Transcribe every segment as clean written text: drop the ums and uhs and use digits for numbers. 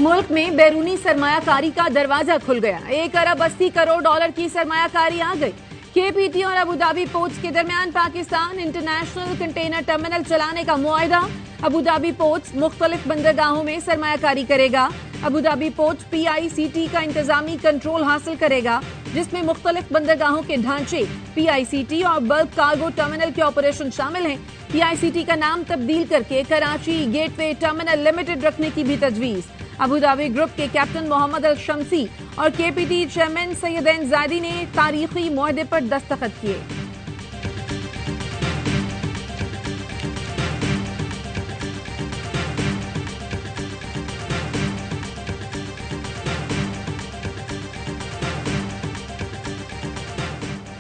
मुल्क में बैरूनी सरमायाकारी का दरवाजा खुल गया। 1 अरब 80 करोड़ डॉलर की सरमायाकारी आ गई। केपीटी और अबू धाबी पोर्ट्स के दरमियान पाकिस्तान इंटरनेशनल कंटेनर टर्मिनल चलाने का मुआहदा। अबू धाबी पोर्ट्स मुख्तलिफ बंदरगाहों में सरमायाकारी करेगा। अबू धाबी पोर्ट्स PICT का इंतजामी कंट्रोल हासिल करेगा, जिसमें मुख्तलिफ बंदरगाहों के ढांचे, PICT और बल्क कार्गो टर्मिनल के ऑपरेशन शामिल हैं। PICT का नाम तब्दील करके कराची गेटवे टर्मिनल लिमिटेड रखने की भी तजवीज। अबू धाबी ग्रुप के कैप्टन मोहम्मद अल शम्सी और केपीटी चेयरमैन सैयदैन ज़ायदी ने तारीखी मुआहदे पर दस्तखत किए।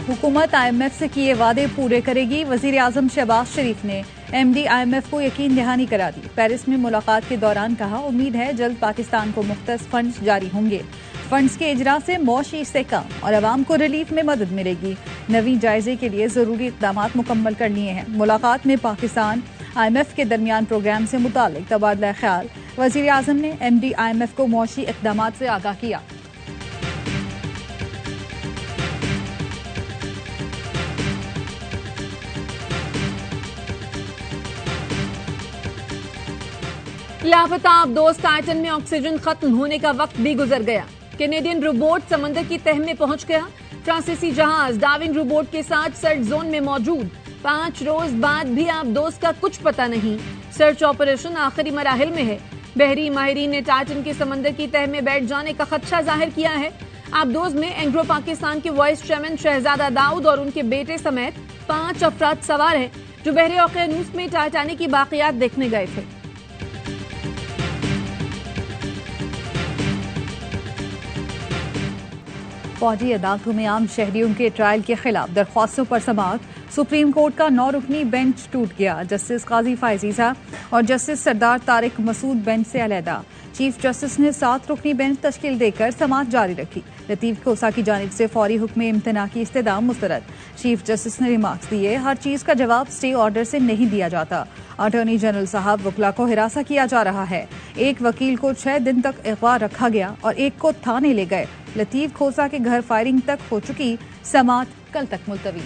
हुकूमत IMF से किए वादे पूरे करेगी। वजीर आजम शहबाज शरीफ ने MD IMF को यकीन दहानी करा दी। पेरिस में मुलाकात के दौरान कहा, उम्मीद है जल्द पाकिस्तान को मुख्तस फंड्स जारी होंगे। फंड्स के इजरा से मौशी इस्तेहकाम और अवाम को रिलीफ में मदद मिलेगी। नवी जायजे के लिए जरूरी इकदाम मुकम्मल कर लिए हैं। मुलाकात में पाकिस्तान IMF के दरमियान प्रोग्राम से मुतालिक तबादला ख्याल। वजीर आजम ने MD IMF को मौशी इकदाम से आगाह किया। लापता आबदोज टाइटन में ऑक्सीजन खत्म होने का वक्त भी गुजर गया। कैनेडियन रोबोट समंदर की तह में पहुंच गया। फ्रांसीसी जहाज डार्विन रोबोट के साथ सर्च जोन में मौजूद। 5 रोज बाद भी आबदोज का कुछ पता नहीं। सर्च ऑपरेशन आखिरी मराहिल में है। बहरी माहिरीन ने टाइटन के समंदर की तह में बैठ जाने का खदशा जाहिर किया है। आबदोज में एंग्रो पाकिस्तान के वाइस चेयरमैन शहजादा दाऊद और उनके बेटे समेत 5 अफराद सवार हैं, जो बहरे ओकेनूस में टाइटैनिक की बाकियात देखने गए थे। फौजी अदालतों में आम शहरियों के ट्रायल के खिलाफ दरख्वास्तों पर समाअत। सुप्रीम कोर्ट का 9 रुकनी बेंच टूट गया। जस्टिस काजी फायजीजा और जस्टिस सरदार तारिक मसूद बेंच से अलहदा। चीफ जस्टिस ने 7 रुकनी बेंच तश्कील देकर समाअत जारी रखी। लतीफ खोसा की जानिब से फौरी हुक्म इम्तना की इस्तदाम मुस्तरद। चीफ जस्टिस ने रिमार्क्स दिए, हर चीज का जवाब स्टे ऑर्डर से नहीं दिया जाता। अटॉर्नी जनरल साहब, वकला को हिरासा किया जा रहा है। एक वकील को 6 दिन तक अगवा रखा गया और एक को थाने ले गए। लतीफ खोसा के घर फायरिंग तक हो चुकी। समाअत कल तक मुलतवी।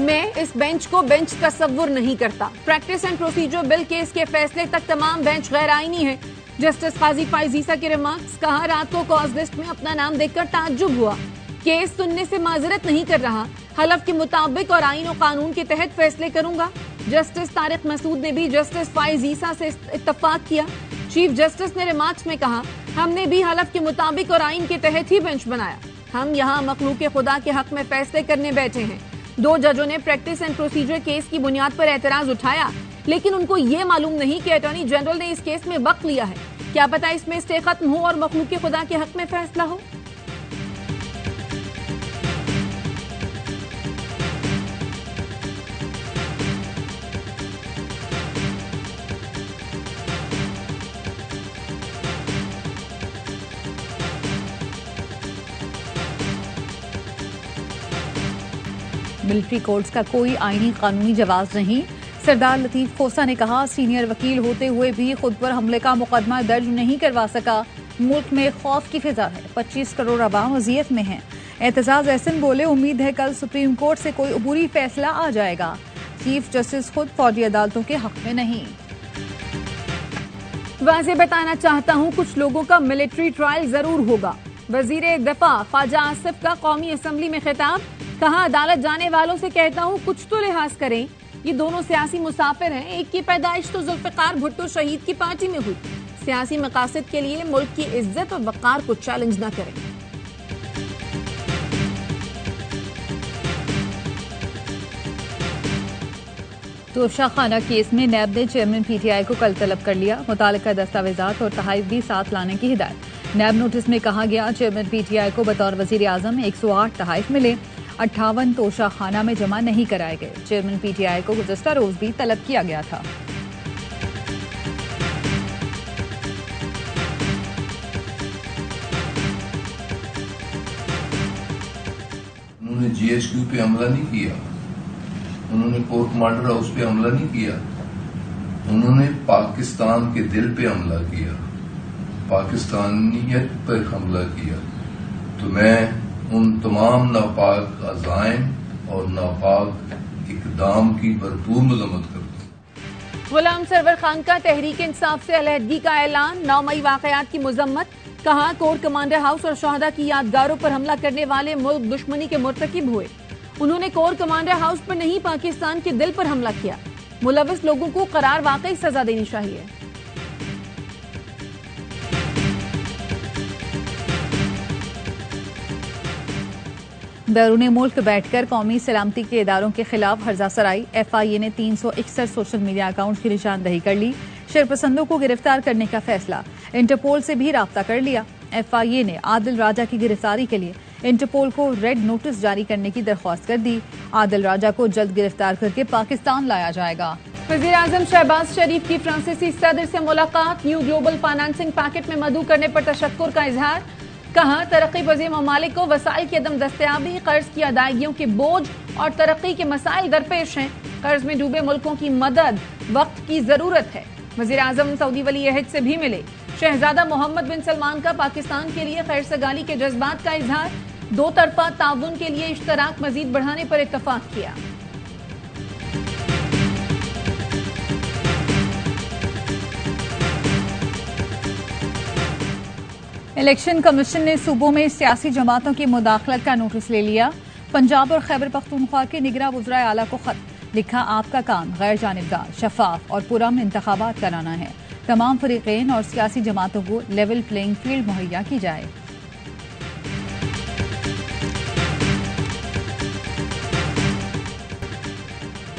मैं इस बेंच को बेंच तस्वुर नहीं करता। Practice and procedure bill case के फैसले तक तमाम बेंच गैर आईनी है। जस्टिस काजी फायजीसा के रिमार्क्स। कहा, रात को कॉज लिस्ट में अपना नाम देखकर ताज्जुब हुआ। केस सुनने से माजरत नहीं कर रहा। हलफ के मुताबिक और आईन और कानून के तहत फैसले करूंगा। जस्टिस तारिक मसूद ने भी जस्टिस फायजीसा से इत्तफाक किया। चीफ जस्टिस ने रिमार्क्स में कहा, हमने भी हलफ के मुताबिक और आईन के तहत ही बेंच बनाया। हम यहाँ मखलूक खुदा के हक में फैसले करने बैठे हैं। 2 जजों ने प्रैक्टिस एंड प्रोसीजर केस की बुनियाद पर एतराज उठाया, लेकिन उनको ये मालूम नहीं कि अटॉर्नी जनरल ने इस केस में वक्त लिया है। क्या पता इसमें स्टे खत्म हो और मखलूक खुदा के हक में फैसला हो। मिलिट्री कोर्ट्स का कोई आईनी कानूनी जवाब नहीं। सरदार लतीफ खोसा ने कहा, सीनियर वकील होते हुए भी खुद पर हमले का मुकदमा दर्ज नहीं करवा सका। मुल्क में खौफ की फिजा है। 25 करोड़ अवाम अजियत में हैं। एतजाज एहसन बोले, उम्मीद है कल सुप्रीम कोर्ट से कोई अबूरी फैसला आ जाएगा। चीफ जस्टिस खुद फौजी अदालतों के हक में नहीं। वाज़े बताना चाहता हूँ, कुछ लोगों का मिलिट्री ट्रायल जरूर होगा। वजीर दफा ख्वाजा आसिफ का कौमी असम्बली में खिताब। कहा, अदालत जाने वालों से कहता हूँ कुछ तो लिहाज करें। ये दोनों सियासी मुसाफिर हैं। एक की पैदाइश तो जुल्फिकार भुट्टो शहीद की पार्टी में हुई। सियासी मकासद के लिए मुल्क की इज्जत और वकार को चैलेंज न करें। तोशा खाना केस में नैब ने चेयरमैन PTI को कल तलब कर लिया। मुतालिका दस्तावेजात और तहाइफ भी साथ लाने की हिदायत। नैब नोटिस में कहा गया, चेयरमैन PTI को बतौर वजीर आजम 108 तहाइफ मिले। 58 तोशा खाना में जमा नहीं कराए गए। चेयरमैन PTI को गुज़श्ता रोज भी तलब किया गया था। उन्होंने GHQ पे हमला नहीं किया, उन्होंने कोर कमांडर हाउस पे हमला नहीं किया, उन्होंने पाकिस्तान के दिल पे हमला किया, पाकिस्तानियत पर हमला किया। तो मैं उन तमाम नापाक अज़ाइम और नापाक इक़दाम की भरपूर मज़म्मत करता हूँ। गुलाम सरवर खान का तहरीक इंसाफ से अलहदगी का ऐलान, 9 मई वाक़यात की मजम्मत। कहा कोर कमांडर हाउस और शहदा की यादगारों पर हमला करने वाले मुल्क दुश्मनी के मुर्तकिब हुए। उन्होंने कोर कमांडर हाउस पर नहीं, पाकिस्तान के दिल पर हमला किया। मुलविस लोगों को करार वाकई सजा देनी चाहिए। बैरून मुल्क बैठकर कौमी सलामती के इदारों के खिलाफ हर्जा सराई। FIA ने 361 सोशल मीडिया अकाउंट की निशानदही कर ली। शरपसंदों को गिरफ्तार करने का फैसला, इंटरपोल से भी राब्ता कर लिया। FIA ने आदिल राजा की गिरफ्तारी के लिए इंटरपोल को रेड नोटिस जारी करने की दरख्वास्त कर दी। आदिल राजा को जल्द गिरफ्तार करके पाकिस्तान लाया जाएगा। वज़ीर आज़म शहबाज शरीफ की फ्रांसीसी सदर से मुलाकात, न्यू ग्लोबल फाइनेंसिंग पैकेट में मदू करने पर तशक्कुर का इजहार। कहा तरक्की पज़ीर ममालिक को वसाइल की अदम दस्तयाबी, कर्ज की अदायगियों के बोझ और तरक्की के मसाइल दरपेश हैं। कर्ज में डूबे मुल्कों की मदद वक्त की जरूरत है। वज़ीर आज़म सऊदी वली अहद से भी मिले। शहजादा मोहम्मद बिन सलमान का पाकिस्तान के लिए खैर सगाली के जज्बात का इजहार। दो तरफा ताउन के लिए इश्तराक मजीद बढ़ाने पर इत्तफाक किया। इलेक्शन कमीशन ने सूबों में सियासी जमातों की मुदाखलत का नोटिस ले लिया। पंजाब और खैबर पख्तूनख्वा के निगरां वज़राए आला को खत लिखा, आपका काम गैर जानिबदार, शफाफ और पुरअमन इंतखाबात कराना है। तमाम फरीक़ैन और सियासी जमातों को लेवल प्लेइंग फील्ड मुहैया की जाए।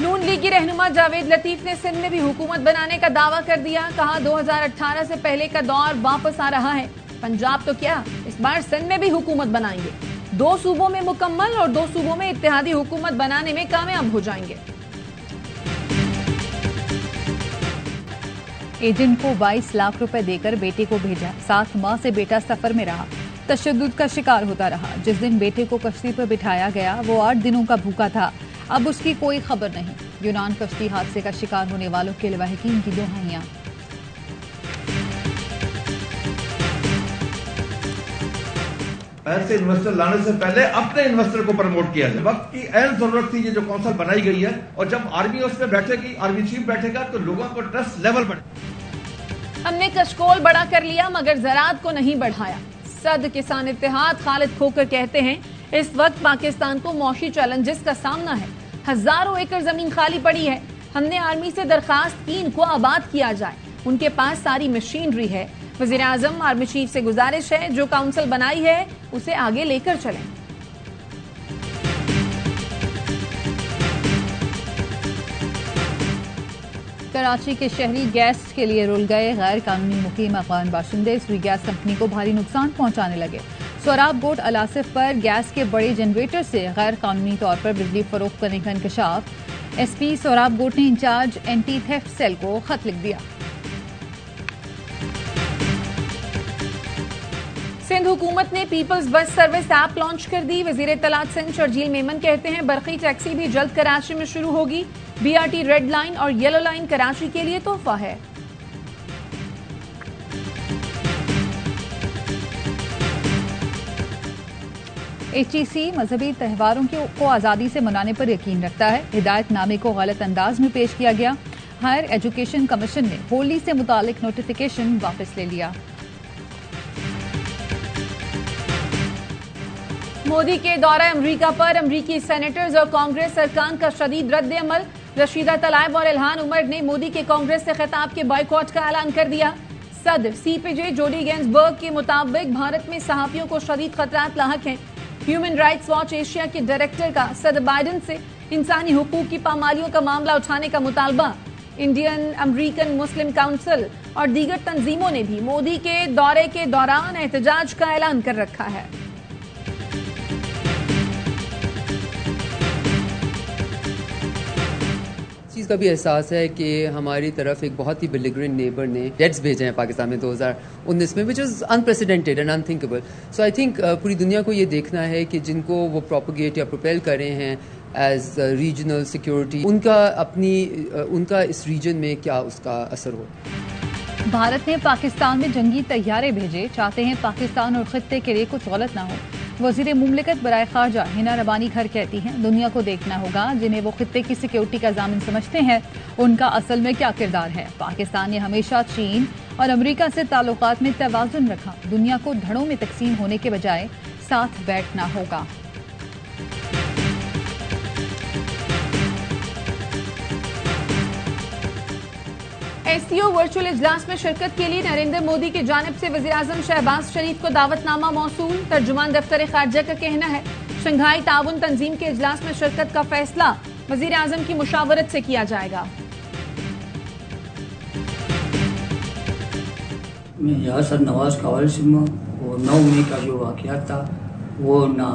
नून लीग की रहनुमा जावेद लतीफ ने सिंध में भी हुकूमत बनाने का दावा कर दिया। कहा 2018 से पहले का दौर वापस आ रहा है। पंजाब तो क्या, इस बार सिंध में भी हुकूमत बनाएंगे। 2 सूबों में मुकम्मल और 2 सूबों में इत्तेहादी हुकूमत बनाने में कामयाब हो जाएंगे। एजेंट को 22 लाख रुपए देकर बेटे को भेजा। 7 माह से बेटा सफर में रहा, तशद्दुद का शिकार होता रहा। जिस दिन बेटे को कश्ती पर बिठाया गया वो 8 दिनों का भूखा था। अब उसकी कोई खबर नहीं। यूनान कश्ती हादसे का शिकार होने वालों के लवाहिकीन की दुहाइयां। ऐसे इन्वेस्टर लाने से पहले अपने इन्वेस्टर को प्रमोट किया जाए। वक्त की अहम जरूरत थी ये जो कौंसिल बनाई गई है, और जब आर्मी उसमें बैठेगी, आर्मी चीफ बैठेगा, तो लोगों को ट्रस्ट लेवल बढ़े। हमने कशकोल बड़ा कर लिया मगर ज़राअत को नहीं बढ़ाया। सद किसान इत्तेहाद खालिद खोकर कहते हैं इस वक्त पाकिस्तान को मौशी चैलेंजेस का सामना है। हजारों एकड़ जमीन खाली पड़ी है। हमने आर्मी से दरखास्त की इनको आबाद किया जाए। उनके पास सारी मशीनरी है। वज़ीर आज़म आर्मी चीफ से गुजारिश है जो काउंसिल बनाई है उसे आगे लेकर चलें। कराची के शहरी गैस के लिए रुल गए। गैर कानूनी मुकीम अफगान बाशिंदे सुई गैस कंपनी को भारी नुकसान पहुंचाने लगे। सोराब गोट अलासिफ पर गैस के बड़े जनरेटर से गैर कानूनी तौर पर बिजली फरोख्त करने का इंकशाफ। SP सोराब गोट ने इंचार्ज एंटी थेफ्ट सेल को खत लिख दिया। सिंध हुकूमत ने peoples bus service app launch कर दी। वजीर इत्तलात सिंध शर्जील मेमन कहते हैं बरकी टैक्सी भी जल्द कराची में शुरू होगी। BRT रेड लाइन और येलो लाइन कराची के लिए तोहफा है। HEC मजहबी त्यौहारों को आज़ादी से मनाने पर यकीन रखता है। हिदायतनामे को गलत अंदाज में पेश किया गया। हायर एजुकेशन कमीशन ने होली से मुतालिक नोटिफिकेशन वापस ले लिया। मोदी के दौरा अमरीका पर अमरीकी सेनेटर्स और कांग्रेस अरकान का शदीद रद्द अमल। रशीदा तलाइब और इल्हान उमर ने मोदी के कांग्रेस से खिताब के बॉयकॉट का ऐलान कर दिया। सदर CPJ जोडी गेंसबर्ग के मुताबिक भारत में सहाफियों को शदीद खतरात लाहक हैं। ह्यूमन राइट्स वॉच एशिया के डायरेक्टर का सदर बाइडन से इंसानी हुकूक की पामालियों का मामला उठाने का मुतालबा। इंडियन अमरीकन मुस्लिम काउंसिल और दीगर तंजीमों ने भी मोदी के दौरे के दौरान एहतजाज का ऐलान कर रखा है। चीज़ का भी एहसास है कि हमारी तरफ एक बहुत ही बिलिग्रेंट नेबर ने जेट्स भेजे हैं पाकिस्तान में 2019 में, which is unprecedented and unthinkable. So I think पूरी दुनिया को ये देखना है कि जिनको वो प्रोपोगेट या प्रोपेल कर रहे हैं एज रीजनल सिक्योरिटी, उनका इस रीजन में क्या उसका असर हो। भारत ने पाकिस्तान में जंगी तैयारे भेजे, चाहते हैं पाकिस्तान और खित्ते के लिए कुछ गलत ना हो। वजीर मुमलिकत बराए खारजा हिना रबानी खर कहती हैं, दुनिया को देखना होगा जिन्हें वो खित्ते की सिक्योरिटी का ज़ामिन समझते हैं उनका असल में क्या किरदार है। पाकिस्तान ने हमेशा चीन और अमेरिका से ताल्लुकात में तवाज़ुन रखा, दुनिया को धड़ों में तकसीम होने के बजाय साथ बैठना होगा। एससीओ वर्चुअल इजलास में शिरकत के लिए नरेंद्र मोदी की जानिब से वज़ीर-ए-आज़म शहबाज शरीफ को दावतनामा मौसूल। तर्जुमान दफ्तर खारजा का कहना है, शंघाई ताउन तंजीम के इजलास में शिरकत का फैसला वज़ीर-ए-आज़म की मुशावरत से किया जाएगा। मैं रियासत नवाज का हवाले से वो 9 मई का जो वाक़या था वो ना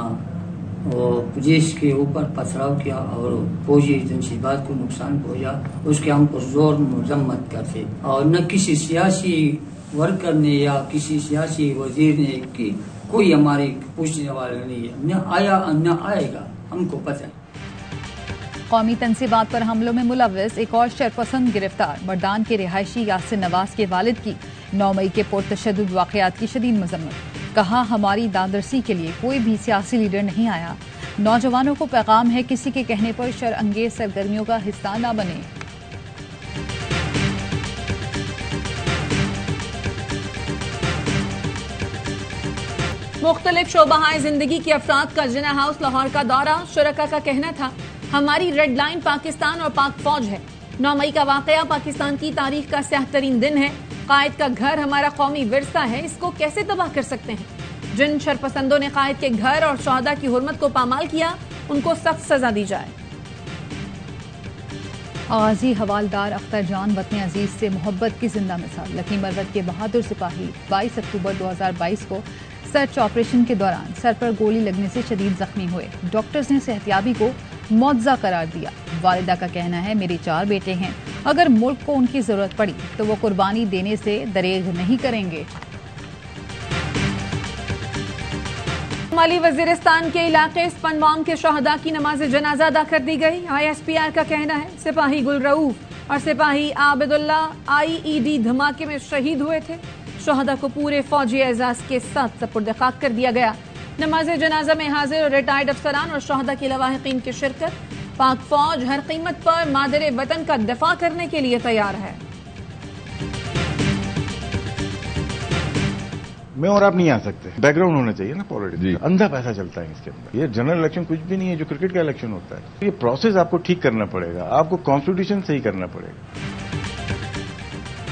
पुलिस के ऊपर पथराव किया और फौजी तनसीबात को नुकसान पहुंचा, उसके हम पुरजोर मजम्मत करते और न किसी सियासी वर्कर ने या किसी सियासी वजीर ने की कोई हमारे पूछने वाला नहीं है, न आया न आएगा, हमको पता है। कौमी तनसीबात पर हमलों में मुलव्वस एक और शरपसंद गिरफ्तार, मर्दान के रिहायशी यासिर नवाज के वालिद की 9 मई के पुरतशद्दुद वाक़यात की शदीद मजम्मत। कहा, हमारी दादरसी के लिए कोई भी सियासी लीडर नहीं आया। नौजवानों को पैगाम है, किसी के कहने पर शरअंगेज सरगर्मियों का हिस्सा न बने। मुख्तलिफ शोबाहाए जिंदगी के अफराद का जिना हाउस लाहौर का दौरा। शुरका का कहना था, हमारी रेड लाइन पाकिस्तान और पाक फौज है। 9 मई का वाकया पाकिस्तान की तारीख का स्याह तरीन दिन है। कायद का घर हमारा कौमी विरसा है, इसको कैसे तबाह कर सकते हैं। जिन शरपसंदों ने कायद के घर और शहदा की हुर्मत को पामाल किया, उनको सख्त सजा दी जाए। आगाजी हवालदार अख्तर जान वतन अजीज से मोहब्बत की जिंदा मिसाल। लकी मरवत के बहादुर सिपाही 22 अक्टूबर 2022 को सर्च ऑपरेशन के दौरान सर पर गोली लगने से शदीद जख्मी हुए। डॉक्टर्स ने सेहतियाबी को मुआवजा करार दिया। वालिदा का कहना है, मेरे 4 बेटे हैं, अगर मुल्क को उनकी जरूरत पड़ी तो वो कुर्बानी देने से दरेग नहीं करेंगे। शुमाली वजीरिस्तान के इलाके स्पनवाम के शहदा की नमाज जनाजा अदा कर दी गई। ISPR का कहना है, सिपाही गुल रऊफ और सिपाही आबिदुल्ला IED धमाके में शहीद हुए थे। शहदा को पूरे फौजी एजाज के साथ सपुर्द खाक कर दिया गया। नमाज जनाजा में हाजिर और रिटायर्ड अफसरान और शहदा के लवाहिकीन की शिरकत। पाक फौज हर कीमत पर मादरे वतन का दफा करने के लिए तैयार है। मैं और आप नहीं आ सकते, बैकग्राउंड होना चाहिए ना पॉलिटिक्स। अंधा पैसा चलता है इसके अंदर। ये जनरल इलेक्शन कुछ भी नहीं है जो क्रिकेट का इलेक्शन होता है। ये प्रोसेस आपको ठीक करना पड़ेगा, आपको कॉन्स्टिट्यूशन सही करना पड़ेगा।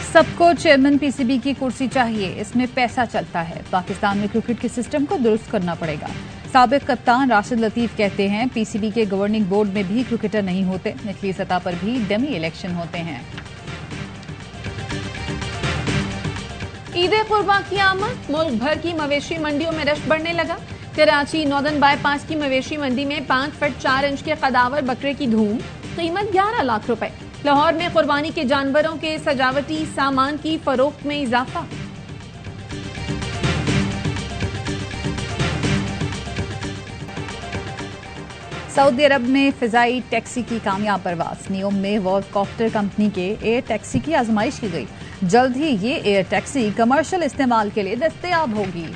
सबको चेयरमैन PCB की कुर्सी चाहिए, इसमें पैसा चलता है। पाकिस्तान में क्रिकेट के सिस्टम को दुरुस्त करना पड़ेगा। साबिक कप्तान राशिद लतीफ कहते हैं, PCB के गवर्निंग बोर्ड में भी क्रिकेटर नहीं होते, निचली सतह पर भी डमी इलेक्शन होते हैं। ईद कुर्बान की आमद, मुल्क भर की मवेशी मंडियों में रश बढ़ने लगा। कराची नॉर्दर्न बाईपास की मवेशी मंडी में 5 फुट 4 इंच के कदावर बकरे की धूम, कीमत 11 लाख रुपए। लाहौर में कुर्बानी के जानवरों के सजावटी सामान की फरोख्त में इजाफा। सऊदी अरब में फिजाई टैक्सी की कामयाब परवाज। नियोम में वॉलकॉप्टर कंपनी के एयर टैक्सी की आजमाइश की गई। जल्द ही ये एयर टैक्सी कमर्शियल इस्तेमाल के लिए दस्तयाब होगी।